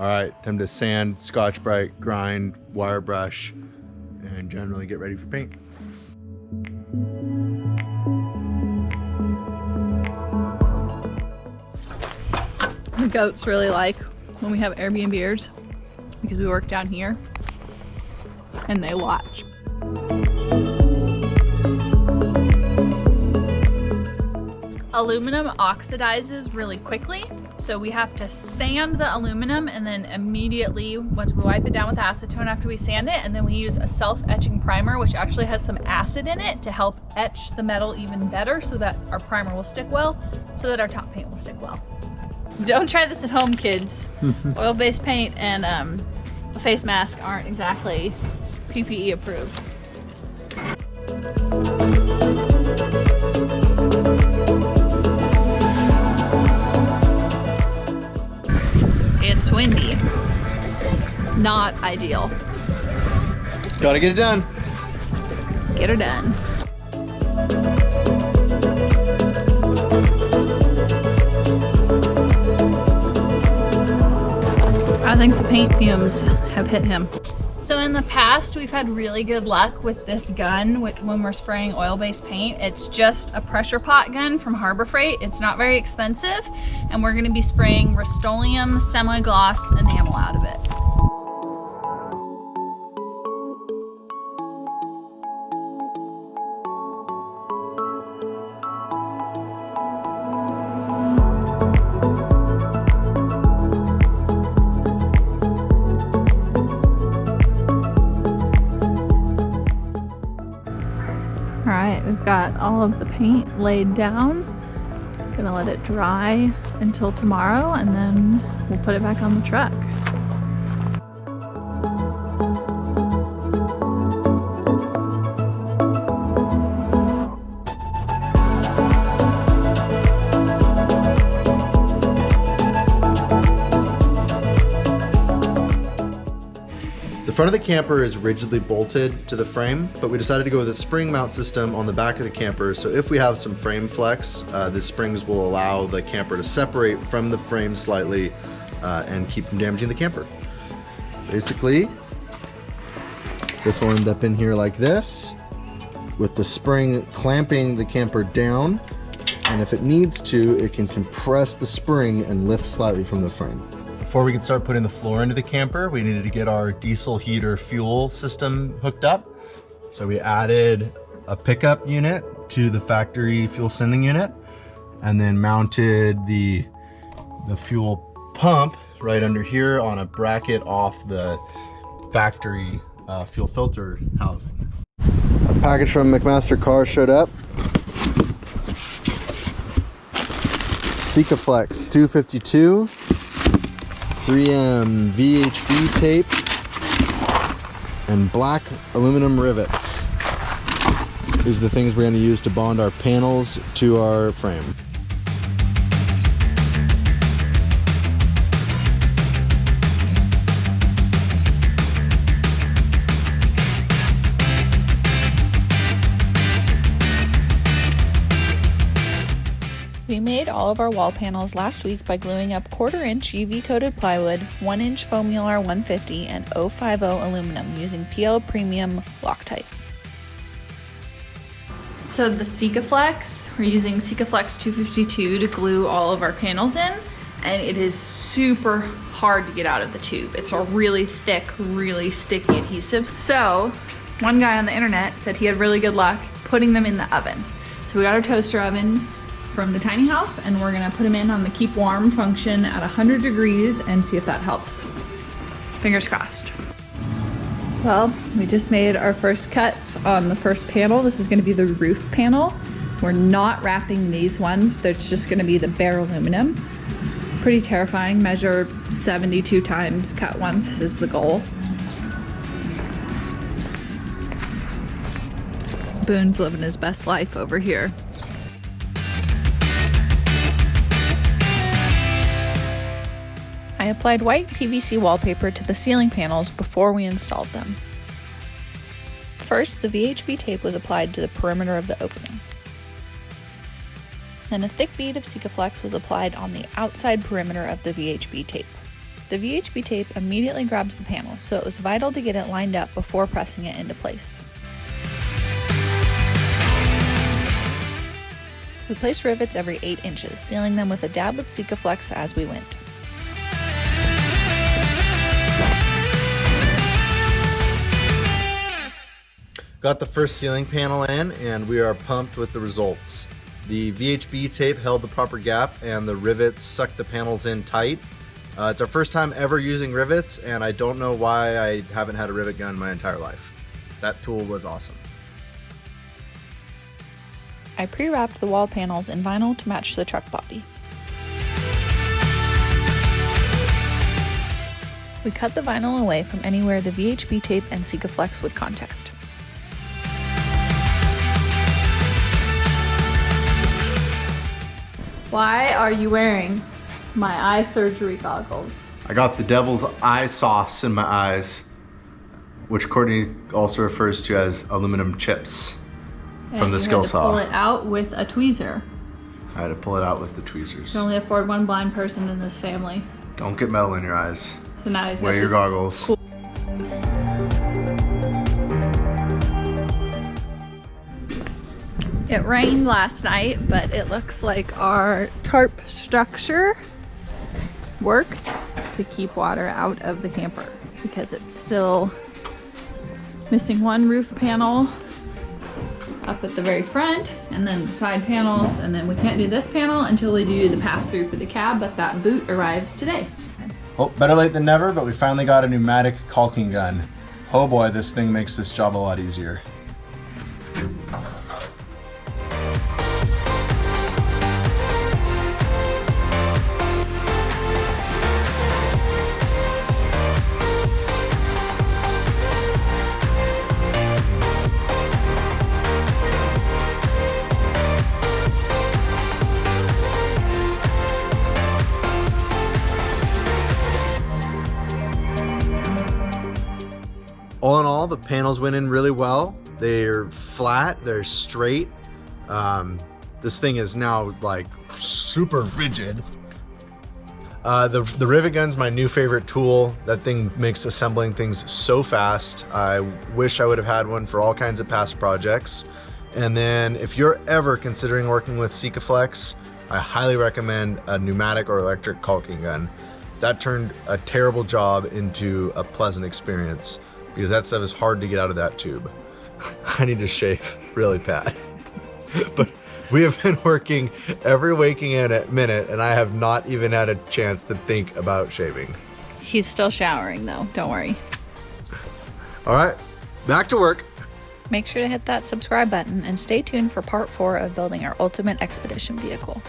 All right, time to sand, Scotch-Brite, grind, wire brush, and generally get ready for paint. The goats really like when we have Airbnbers because we work down here and they watch. Aluminum oxidizes really quickly, so we have to sand the aluminum and then immediately, once we wipe it down with acetone after we sand it, and then we use a self-etching primer which actually has some acid in it to help etch the metal even better so that our primer will stick well, so that our top paint will stick well. Don't try this at home, kids. Oil-based paint and a face mask aren't exactly PPE approved. It's windy. Not ideal. Gotta get it done. Get her done. I think the paint fumes have hit him. So in the past, we've had really good luck with this gun when we're spraying oil-based paint. It's just a pressure pot gun from Harbor Freight. It's not very expensive, and we're gonna be spraying Rust-Oleum semi-gloss enamel out of it. Alright, we've got all of the paint laid down. Gonna let it dry until tomorrow and then we'll put it back on the truck. The front of the camper is rigidly bolted to the frame, but we decided to go with a spring mount system on the back of the camper. So if we have some frame flex, the springs will allow the camper to separate from the frame slightly and keep from damaging the camper. Basically, this will end up in here like this, with the spring clamping the camper down. And if it needs to, it can compress the spring and lift slightly from the frame. Before we could start putting the floor into the camper, we needed to get our diesel heater fuel system hooked up. So we added a pickup unit to the factory fuel sending unit and then mounted the fuel pump right under here on a bracket off the factory fuel filter housing. A package from McMaster Car showed up. Sikaflex 252. 3M VHB tape and black aluminum rivets. These are the things we're going to use to bond our panels to our frame. We made all of our wall panels last week by gluing up 1/4 inch UV coated plywood, 1 inch foam Mylar 150, and 050 aluminum using PL Premium Loctite. So the Sikaflex, we're using Sikaflex 252 to glue all of our panels in, and it is super hard to get out of the tube. It's a really thick, really sticky adhesive. So one guy on the internet said he had really good luck putting them in the oven. So we got our toaster oven from the tiny house and we're gonna put them in on the keep warm function at 100 degrees and see if that helps. Fingers crossed. Well, we just made our first cuts on the first panel. This is gonna be the roof panel. We're not wrapping these ones. There's just gonna be the bare aluminum. Pretty terrifying. Measure 72 times, cut once is the goal. Boone's living his best life over here. I applied white PVC wallpaper to the ceiling panels before we installed them. First, the VHB tape was applied to the perimeter of the opening. Then a thick bead of Sikaflex was applied on the outside perimeter of the VHB tape. The VHB tape immediately grabs the panel, so it was vital to get it lined up before pressing it into place. We placed rivets every 8 inches, sealing them with a dab of Sikaflex as we went. Got the first ceiling panel in, and we are pumped with the results. The VHB tape held the proper gap, and the rivets sucked the panels in tight. It's our first time ever using rivets, and I don't know why I haven't had a rivet gun my entire life. That tool was awesome. I pre-wrapped the wall panels in vinyl to match the truck body. We cut the vinyl away from anywhere the VHB tape and Sikaflex would contact. Why are you wearing my eye surgery goggles? I got the devil's eye sauce in my eyes, which Courtney also refers to as aluminum chips from the skill saw. Pull it out with a tweezer. I had to pull it out with the tweezers. You can only afford one blind person in this family. Don't get metal in your eyes. So now he's Wear your goggles. Cool. It rained last night, but it looks like our tarp structure worked to keep water out of the camper because it's still missing one roof panel up at the very front, and then the side panels, and then we can't do this panel until we do the pass-through for the cab, but that boot arrives today. Oh, better late than never, but we finally got a pneumatic caulking gun. Oh boy, this thing makes this job a lot easier. All in all, the panels went in really well. They're flat, they're straight. This thing is now like super rigid. The rivet gun's my new favorite tool. That thing makes assembling things so fast. I wish I would have had one for all kinds of past projects. And then if you're ever considering working with Sikaflex, I highly recommend a pneumatic or electric caulking gun. That turned a terrible job into a pleasant experience, because that stuff is hard to get out of that tube. I need to shave really bad. But we have been working every waking minute, and I have not even had a chance to think about shaving. He's still showering though, don't worry. All right, back to work. Make sure to hit that subscribe button and stay tuned for part 4 of building our ultimate expedition vehicle.